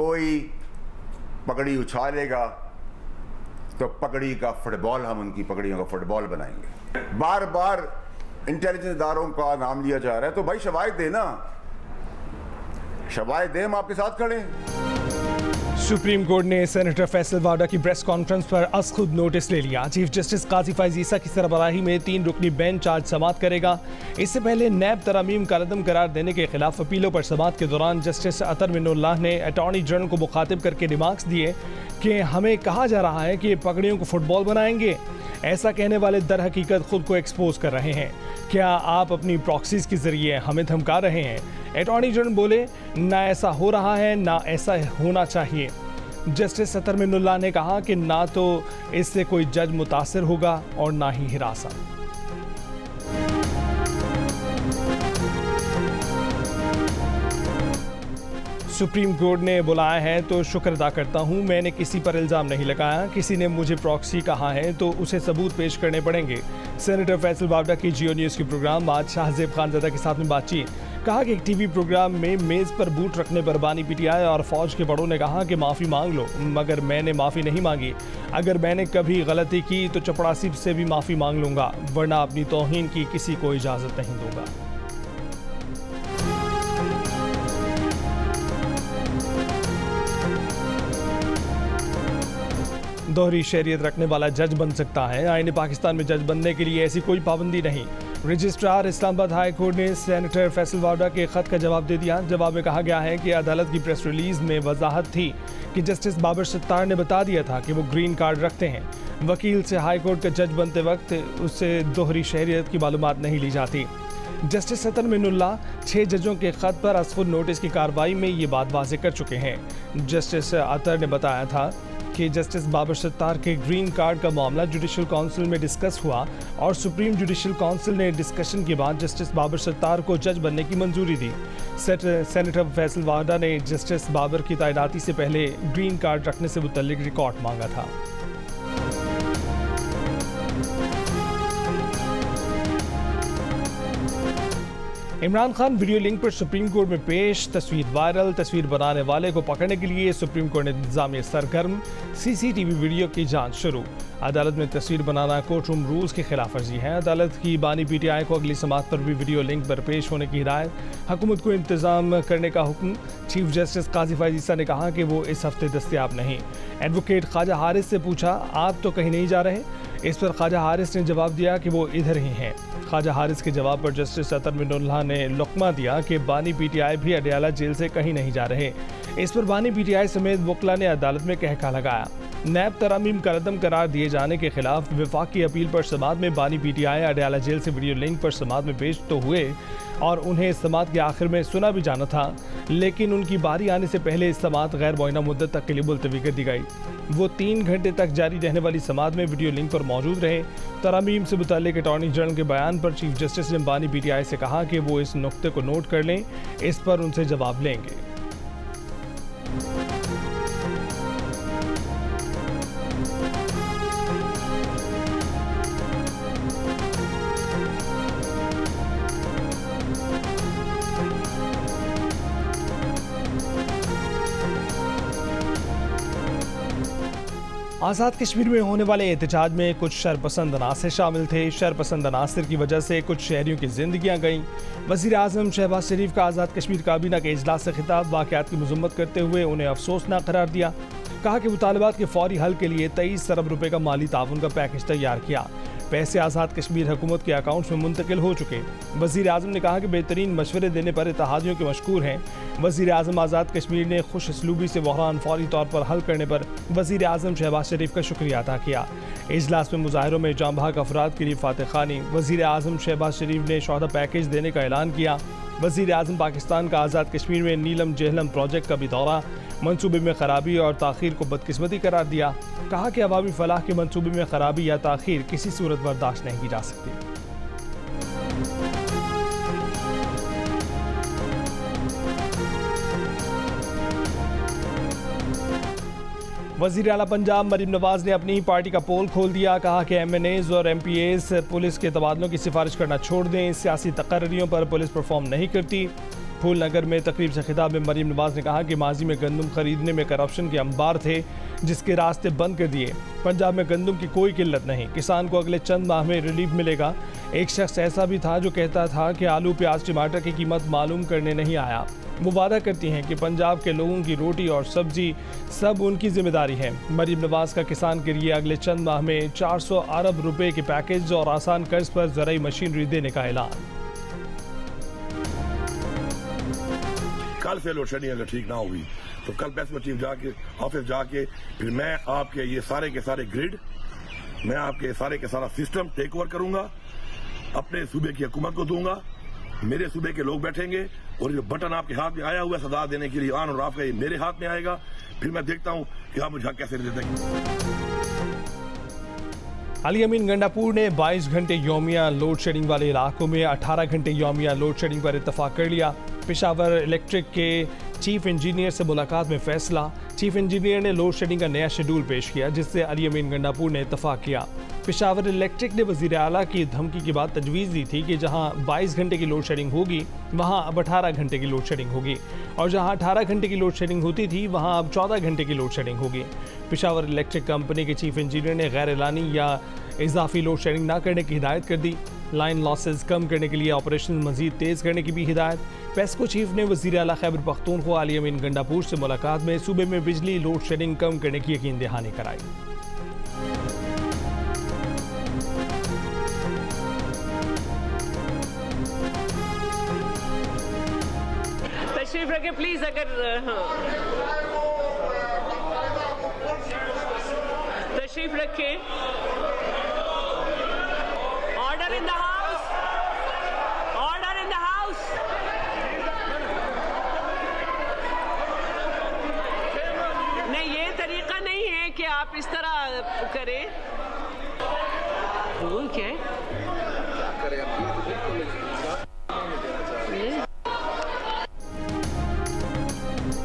कोई पगड़ी उछालेगा तो पगड़ी का फुटबॉल, हम उनकी पगड़ियों का फुटबॉल बनाएंगे। बार बार इंटेलिजेंस इदारों का नाम लिया जा रहा है, तो भाई शवाहिद देना, शवाहिद दे, हम आपके साथ खड़े हैं। सुप्रीम कोर्ट ने सेनेटर फैसल वाडा की प्रेस कॉन्फ्रेंस पर अज खुद नोटिस ले लिया। चीफ जस्टिस काजी फैज ईसा की सरबराही में 3 रुकनी बेंच आज समाअत करेगा। इससे पहले नैब तरमीम का रद्दम करार देने के खिलाफ अपीलों पर समाअत के दौरान जस्टिस अतर मिनुल्लाह ने अटॉर्नी जनरल को मुखातिब करके रिमार्क्स दिए कि हमें कहा जा रहा है कि पगड़ियों को फुटबॉल बनाएंगे। ऐसा कहने वाले दर हकीकत खुद को एक्सपोज कर रहे हैं। क्या आप अपनी प्रॉक्सीज के जरिए हमें धमका रहे हैं? अटॉर्नी जनरल बोले, ना ऐसा हो रहा है ना ऐसा होना चाहिए। जस्टिस अतर मिनुल्लाह ने कहा कि ना तो इससे कोई जज मुतासिर होगा और ना ही हिरासा। सुप्रीम कोर्ट ने बुलाया है तो शुक्र अदा करता हूं। मैंने किसी पर इल्ज़ाम नहीं लगाया। किसी ने मुझे प्रॉक्सी कहा है तो उसे सबूत पेश करने पड़ेंगे। सेनेटर फैसल वाडा की जियो न्यूज़ के प्रोग्राम आज शाहजेब खानज़ादा के साथ में बातचीत। कहा कि एक टीवी प्रोग्राम में मेज़ पर बूट रखने पर बानी पीटीआई और फौज के बड़ों ने कहा कि माफ़ी मांग लो, मगर मैंने माफ़ी नहीं मांगी। अगर मैंने कभी गलती की तो चपड़ासी से भी माफ़ी मांग लूँगा, वरना अपनी तौहीन की किसी को इजाज़त नहीं दूँगा। दोहरी शहरियत रखने वाला जज बन सकता है। आईने पाकिस्तान में जज बनने के लिए ऐसी कोई पाबंदी नहीं। रजिस्ट्रार इस्लामाबाद हाई कोर्ट ने सेनेटर फैसल वाडा के खत का जवाब दे दिया। जवाब में कहा गया है कि अदालत की प्रेस रिलीज में वजाहत थी कि जस्टिस बाबर सत्तार ने बता दिया था कि वो ग्रीन कार्ड रखते हैं। वकील से हाई कोर्ट का जज बनते वक्त उससे दोहरी शहरियत की मालूमात नहीं ली जाती। जस्टिस अतर मिनुल्लाह 6 जजों के खत पर असफुर नोटिस की कार्रवाई में ये बात वाज़ेह कर चुके हैं। जस्टिस अतर ने बताया था कि जस्टिस बाबर सत्तार के ग्रीन कार्ड का मामला जुडिशल काउंसिल में डिस्कस हुआ और सुप्रीम जुडिशल काउंसिल ने डिस्कशन के बाद जस्टिस बाबर सत्तार को जज बनने की मंजूरी दी। सेनेटर फैसल वाडा ने जस्टिस बाबर की तैनाती से पहले ग्रीन कार्ड रखने से मुतल्लिक रिकॉर्ड मांगा था। इमरान खान वीडियो लिंक पर सुप्रीम कोर्ट में पेश, तस्वीर वायरल, तस्वीर बनाने वाले को पकड़ने के लिए सुप्रीम कोर्ट ने इंतजामिया सरगर्म, सीसीटीवी वीडियो की जांच शुरू। अदालत में तस्वीर बनाना कोर्ट रूम रूल्स की खिलाफ वर्जी है। अदालत की बानी पीटीआई को अगली समाअत पर भी वीडियो लिंक पर पेश होने की हिदायत, हुकूमत को इंतजाम करने का हुक्म। चीफ जस्टिस काजी फैज ईसा ने कहा कि वो इस हफ्ते दस्तयाब नहीं। एडवोकेट ख्वाजा हारिस से पूछा, आप तो कहीं नहीं जा रहे? इस पर ख्वाजा हारिस ने जवाब दिया कि वो इधर ही हैं। ख्वाजा हारिस के जवाब पर जस्टिस अतर मिनुल्लाह ने लुकमा दिया कि बानी पीटीआई भी अडयाला जेल से कहीं नहीं जा रहे। इस पर बानी पीटीआई समेत वकला ने अदालत में कहका लगाया। नैब तरमीम का रद्दम करार दिए जाने के खिलाफ विफाकी अपील पर समाअत में बानी पीटीआई अडयाला जेल से वीडियो लिंक पर समाअत में पेश तो हुए और उन्हें समाअत के आखिर में सुना भी जाना था, लेकिन उनकी बारी आने से पहले इस समाअत गैर मुअय्यना मुद्दत तक के लिए मुलतवी कर दी गई। वो 3 घंटे तक जारी रहने वाली समाअत में वीडियो लिंक पर मौजूद रहे। तरमीम से मुताल्लिक अटॉर्नी जनरल के बयान पर चीफ जस्टिस ने बानी पीटीआई से कहा कि वो इस नुक्ते को नोट कर लें, इस पर उनसे जवाब लेंगे। आज़ाद कश्मीर में होने वाले एहतजाज में कुछ शरपसंद अनासर शामिल थे। शरपसंद अनासर की वजह से कुछ शहरियों की जिंदगियां गईं। वज़ीर आज़म शहबाज शरीफ का आज़ाद कश्मीर काबीना के इजलास से खिताब, वाक़यात की मज़म्मत करते हुए उन्हें अफसोसनाक करार दिया। कहा कि मुतालबात के फौरी हल के लिए 23 अरब रुपए का माली ताउन का पैकेज तैयार किया। पैसे आज़ाद कश्मीर हुकूमत के अकाउंट्स में मुंतकिल हो चुके। वज़ीर आज़म ने कहा कि बेहतरीन मशवरे देने पर इत्तेहादियों के मशकूर हैं। वज़ीर आज़म आज़ाद कश्मीर ने खुश असलूबी से बहरान फौरी तौर पर हल करने पर वज़ीर आज़म शहबाज शरीफ का शुक्रिया अदा किया। इजलास में मुजाहिरों में जाँ बहक अफराद के लिए फातह खानी। वज़ीर आज़म शहबाज शरीफ ने शौहदा पैकेज देने का ऐलान किया। वज़ीर आज़म पाकिस्तान का आज़ाद कश्मीर में नीलम जेहलम प्रोजेक्ट का भी दौरा, मंसूबे में खराबी और ताख़ीर को बदकिस्मती करार दिया। कहा कि अवामी फलाह के मंसूबे में खराबी या ताख़ीर किसी सूरत बर्दाश्त नहीं की जा सकती। वज़ीर आला पंजाब मरीम नवाज ने अपनी ही पार्टी का पोल खोल दिया। कहा कि MNAs और MPAs पुलिस के तबादलों की सिफारिश करना छोड़ दें। सियासी तकर्रियों पर पुलिस परफॉर्म नहीं करती। फूलनगर में तकरीब से खिताब में मरीम नवाज ने कहा कि माजी में गंदम खरीदने में करप्शन के अंबार थे जिसके रास्ते बंद कर दिए। पंजाब में गंदम की कोई किल्लत नहीं, किसान को अगले चंद माह में रिलीफ मिलेगा। एक शख्स ऐसा भी था जो कहता था कि आलू प्याज टमाटर की कीमत मालूम करने नहीं आया। वो वादा करती हैं कि पंजाब के लोगों की रोटी और सब्जी सब उनकी जिम्मेदारी है। मरीम नवाज का किसान के लिए अगले चंद माह में 400 अरब रुपए के पैकेज और आसान कर्ज पर ज़राई मशीनरी देने का ऐलान। कल से लोड शेडिंग अगर ठीक ना होगी तो कल प्रेस में चीफ जाके ऑफिस जाके फिर मैं आपके ये सारे के सारे ग्रिड, मैं आपके सारे के सारा सिस्टम टेक ओवर करूंगा, अपने सूबे की हुकूमत को दूंगा। मेरे सूबे के लोग बैठेंगे और जो बटन आपके हाथ में आया हुआ है सदा देने के लिए ऑन और ऑफ का, ये मेरे हाथ में आएगा। फिर मैं देखता हूं कि आप मुझे कैसे देते हैं। अली अमीन गंडापुर ने 22 घंटे यौमिया लोड शेडिंग वाले इलाकों में 18 घंटे यौमिया लोड शेडिंग पर इत्तफाक कर लिया। पेशावर इलेक्ट्रिक के चीफ इंजीनियर से मुलाकात में फैसला। चीफ इंजीनियर ने लोड शेडिंग का नया शेड्यूल पेश किया जिससे अली अमीन गंडापुर ने इत्तफाक किया। पेशावर इलेक्ट्रिक ने वज़ीर आला की धमकी के बाद तजवीज़ दी थी कि जहां 22 घंटे की लोड शेडिंग होगी वहां अब 18 घंटे की लोड शेडिंग होगी और जहां 18 घंटे की लोड शेडिंग होती थी वहां अब 14 घंटे की लोड शेडिंग होगी। पेशावर इलेक्ट्रिक कंपनी के चीफ इंजीनियर ने गैर एलानी या इजाफी लोड शेडिंग न करने की हिदायत कर दी। लाइन लॉसेज कम करने के लिए ऑपरेशन मजीद तेज़ करने की भी हिदायत। पेस्को चीफ ने वज़ीर आला खैबर पख्तूनख्वा अली अमीन गंडापुर से मुलाकात में सूबे में बिजली लोड शेडिंग कम करने की यकीन दहानी कराई। तशरीफ रखें प्लीज, अगर तशरीफ रखें। Order in the house, order in the house. नहीं, ये तरीका नहीं है कि आप इस तरह करें। वो क्या है?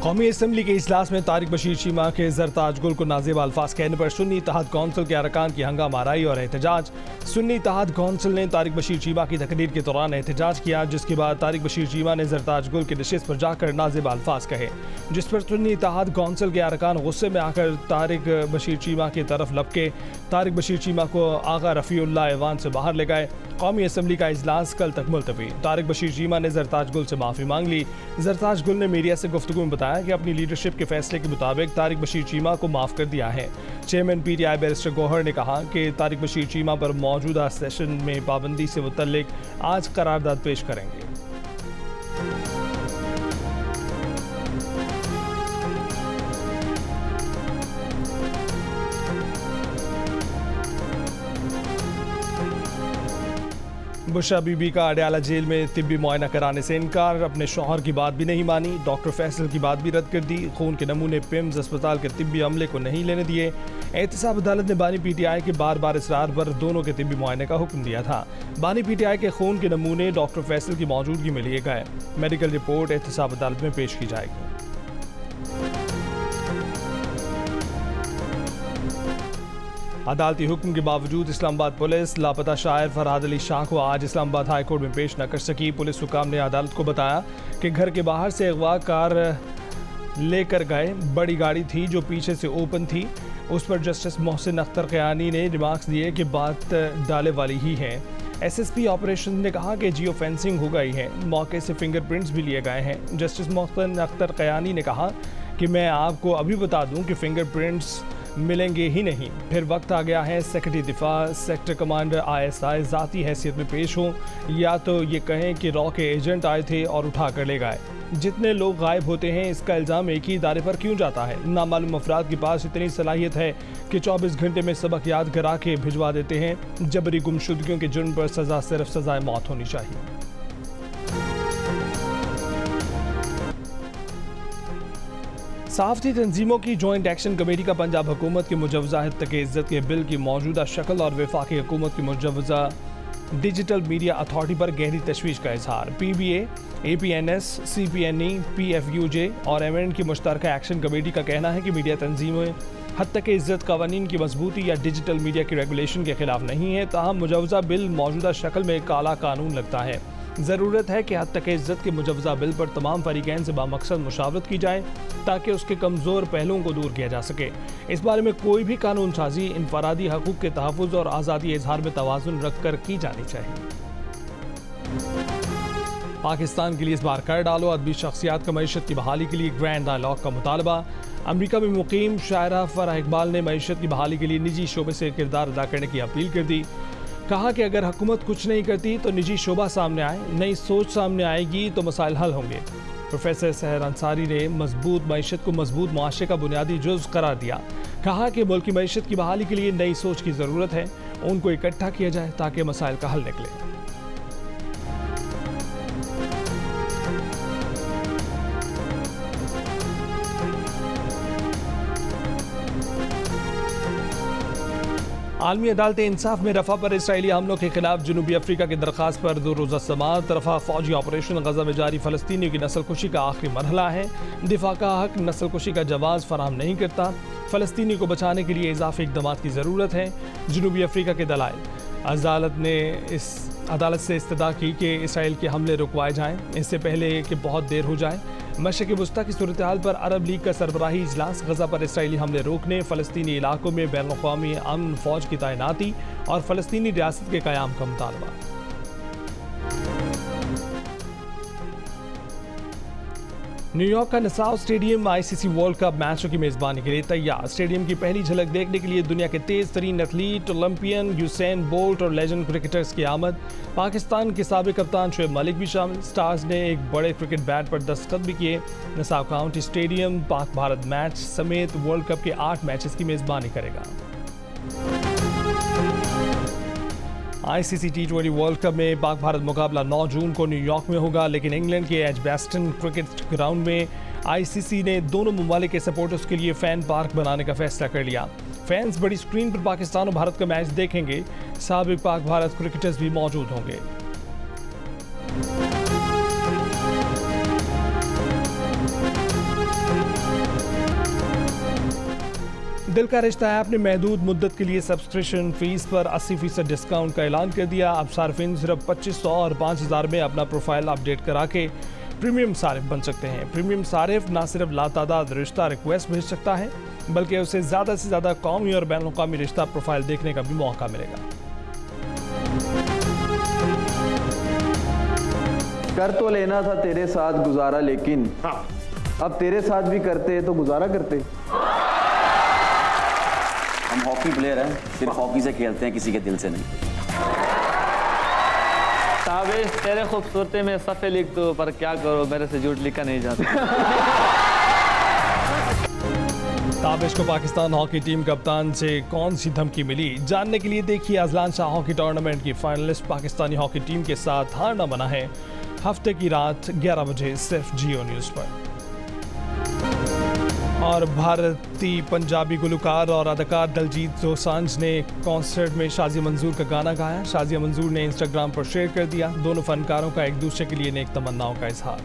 कौमी असम्बली के इजलास में तारिक बशीर चीमा के ज़रताज गुल को नाज़ेब अल्फाज कहने पर सुन्नी इत्तेहाद कौंसिल के अरकान की हंगामा आराई और एहतजाज। सुन्नी इत्तेहाद कौंसिल ने तारिक बशीर चीमा की तकरीर के दौरान एहतजाज किया जिसके बाद तारिक बशीर चीमा ने ज़रताज गुल की नशिस्त पर जाकर नाज़ेब अल्फाज कहे जिस पर सुन्नी इत्तेहाद कौंसिल के अरकान गुस्से में आकर तारिक बशीर चीमा की तरफ लपके। तारिक बशीर चीमा को आगा रफ़ीउल्लाह ऐवान से बाहर ले गए। कौमी असम्बली का इजलास कल तक मुलतवी। तारिक बशीर चीमा ने ज़रताज गुल से माफ़ी मांग ली। ज़रताज गुल ने मीडिया से गुफ्तगू में बताया कि अपनी लीडरशिप के फैसले के मुताबिक तारिक बशीर चीमा को माफ़ कर दिया है। चेयरमैन PTI बैरिस्टर गौहर ने कहा कि तारिक बशीर चीमा पर मौजूदा सेशन में पाबंदी से मुतल्लिक आज करारदाद पेश करेंगे। बुशरा बीबी का अडयाला जेल में तिब्बी मुआयना कराने से इनकार। अपने शौहर की बात भी नहीं मानी। डॉक्टर फैसल की बात भी रद्द कर दी। खून के नमूने पिम्स अस्पताल के तिब्बी अमले को नहीं लेने दिए। एहतसाब अदालत ने बानी PTI के बार बार इसरार पर दोनों के तिब्बी मुआयने का हुक्म दिया था। बानी PTI के खून के नमूने डॉक्टर फैसल की मौजूदगी में लिए गए। मेडिकल रिपोर्ट एहतसाब अदालत में पेश की जाएगी। अदालती हुक्म के बावजूद इस्लामाबाद पुलिस लापता शायर फरहाद अली शाह को आज इस्लामाबाद हाई कोर्ट में पेश न कर सकी। पुलिस हुकाम ने अदालत को बताया कि घर के बाहर से अगवा कार लेकर गए। बड़ी गाड़ी थी जो पीछे से ओपन थी। उस पर जस्टिस मोहसिन अख्तर क़यानी ने रिमार्क्स दिए कि बात डाले वाली ही है। SSP ऑपरेशन ने कहा कि जियो फेंसिंग हो गई है। मौके से फिंगरप्रिंट्स भी लिए गए हैं। जस्टिस मोहसिन अख्तर क़यानी ने कहा कि मैं आपको अभी बता दूं कि फिंगरप्रिंट्स मिलेंगे ही नहीं। फिर वक्त आ गया है सेक्रेटरी दिफा, सेक्टर कमांडर ISI ज़ाती हैसियत में पेश हों या तो ये कहें कि रॉ के एजेंट आए थे और उठा कर ले गए। जितने लोग गायब होते हैं इसका इल्ज़ाम एक ही इदारे पर क्यों जाता है? नामालूम अफराद के पास इतनी सलाहियत है कि 24 घंटे में सबक याद करा के भिजवा देते हैं। जबरी गुमशुदगियों के जुर्म पर सज़ा सिर्फ सज़ाए मौत होनी चाहिए। सहाफ़ती तंजीमों की जॉइंट एक्शन कमेटी का पंजाब हुकूमत की मुजवजा हत्या के इज़्ज़त के बिल की मौजूदा शक्ल और वफाकी हुकूमत की मुजवजा डिजिटल मीडिया अथॉरिटी पर गहरी तशवीश का इजहार। PBA, APNS, CPNE, PFUJ और MN की मुश्तरका एक्शन कमेटी का कहना है कि मीडिया तंजीमें हत्या के इज़्ज़त कवानीन की मजबूती या डिजिटल मीडिया की रेगुलेशन के खिलाफ नहीं है। ताहम मुजवजा बिल मौजूदा शक्ल में काला कानून लगता है। ज़रूरत है कि हद तक इज्जत के मुजवजा बिल पर तमाम फरीकैन से बामकसद मुशावरत की जाए ताकि उसके कमज़ोर पहलुओं को दूर किया जा सके। इस बारे में कोई भी कानून साजी इनफरादी हकूक़ के तहफ़्फ़ुज़ और आज़ादी इजहार में तवाज़ुन रख कर की जानी चाहिए। पाकिस्तान के लिए इस बार कर डालो अदबी शख्सियात का मईशत की बहाली के लिए ग्रैंड डायलॉग का मुतालबा। अमरीका में मुकीम शायरा फराह इकबाल ने मईशत की बहाली के लिए निजी शोबे से किरदार अदा करने की अपील कर दी। कहा कि अगर हुकूमत कुछ नहीं करती तो निजी शोबा सामने आए, नई सोच सामने आएगी तो मसाइल हल होंगे। प्रोफेसर सहर अंसारी ने मजबूत मईशत को मजबूत मुआशरे का बुनियादी जुज़ करार दिया। कहा कि मुल्क की मईशत की बहाली के लिए नई सोच की ज़रूरत है, उनको इकट्ठा किया जाए ताकि मसाइल का हल निकले। आलमी अदालत इंसाफ में रफा पर इसराइली हमलों के खिलाफ जनूबी अफ्रीका की दरख्वास्त पर 2 रोज़ा समाअत। रफा फौजी ऑपरेशन गजा में जारी फ़लस्तीनियों की नस्लकुशी का आखिरी मरहला है। दिफा का हक नस्लकुशी का जवाज़ फराहम नहीं करता। फ़लस्तीनियों को बचाने के लिए इजाफी इक़दाम की ज़रूरत है। जनूबी अफ्रीका के दलाइल। अदालत से इस्तदा की कि इसराइल के हमले रुकवाए जाएँ इससे पहले कि बहुत देर हो जाए। मशरिक़ वस्ता की सूरत हाल पर अरब लीग का सरबराही इजलास। गजा पर इसराइली हमले रोकने, फ़लस्तीनी इलाकों में बैनुल-अक़वामी अमन फ़ौज की तैनाती और फ़लस्तीनी रियासत के क़याम का मुतालबा। न्यूयॉर्क का Nassau stadium ICC world cup मैचों की मेज़बानी के लिए तैयार। स्टेडियम की पहली झलक देखने के लिए दुनिया के तेज़ तरीन एथलीट, ओलंपियन यूसैन बोल्ट और लेजेंड क्रिकेटर्स की आमद। पाकिस्तान के साबिक़ कप्तान शोएब मलिक भी शामिल। स्टार्स ने एक बड़े क्रिकेट बैट पर दस्तखत भी किए। Nassau county stadium Pak Bharat match समेत वर्ल्ड कप के 8 मैचेस की मेज़बानी करेगा। आईसीसी T20 वर्ल्ड कप में पाक भारत मुकाबला 9 जून को न्यूयॉर्क में होगा, लेकिन इंग्लैंड के एजबैस्टन क्रिकेट ग्राउंड में आईसीसी ने दोनों ममालिक के सपोर्टर्स के लिए फ़ैन पार्क बनाने का फैसला कर लिया। फैंस बड़ी स्क्रीन पर पाकिस्तान और भारत का मैच देखेंगे। साबिक़ पाक भारत क्रिकेटर्स भी मौजूद होंगे। दिल का रिश्ता ऐप ने महदूद मुद्दत के लिए सब्सक्रिप्शन फीस पर 80% डिस्काउंट का ऐलान कर दिया। अब सार्फिन सिर्फ 2500 और 5000 में अपना प्रोफाइल अपडेट करा के प्रीमियम सारिफ बन सकते हैं। प्रीमियम सारिफ न सिर्फ लातादाद रिश्ता रिक्वेस्ट भेज सकता है, बल्कि उसे ज़्यादा से ज़्यादा कौमी और बैनुल अक़वामी रिश्ता प्रोफाइल देखने का भी मौका मिलेगा। कर तो लेना था तेरे साथ गुजारा, लेकिन अब तेरे साथ भी करते तो गुजारा करते। हम हॉकी प्लेयर हैं, सिर्फ हॉकी से खेलते हैं, किसी के दिल से नहीं। ताबिश तेरे खूबसूरती में सफ़े लिख दो, पर क्या करो मेरे से झूठ लिखा नहीं जाता। ताबिश को पाकिस्तान हॉकी टीम कप्तान से कौन सी धमकी मिली, जानने के लिए देखिए अजलान शाह हॉकी टूर्नामेंट की फाइनलिस्ट पाकिस्तानी हॉकी टीम के साथ हारना बना है। हफ्ते की रात 11 बजे सिर्फ जियो न्यूज़ पर। और भारतीय पंजाबी गुलकार और अदाकार दलजीत दोसांझ ने कॉन्सर्ट में शाज़िया मंजूर का गाना गाया। शाज़िया मंजूर ने इंस्टाग्राम पर शेयर कर दिया। दोनों फनकारों का एक दूसरे के लिए नेक तमन्नाओं का इजहार।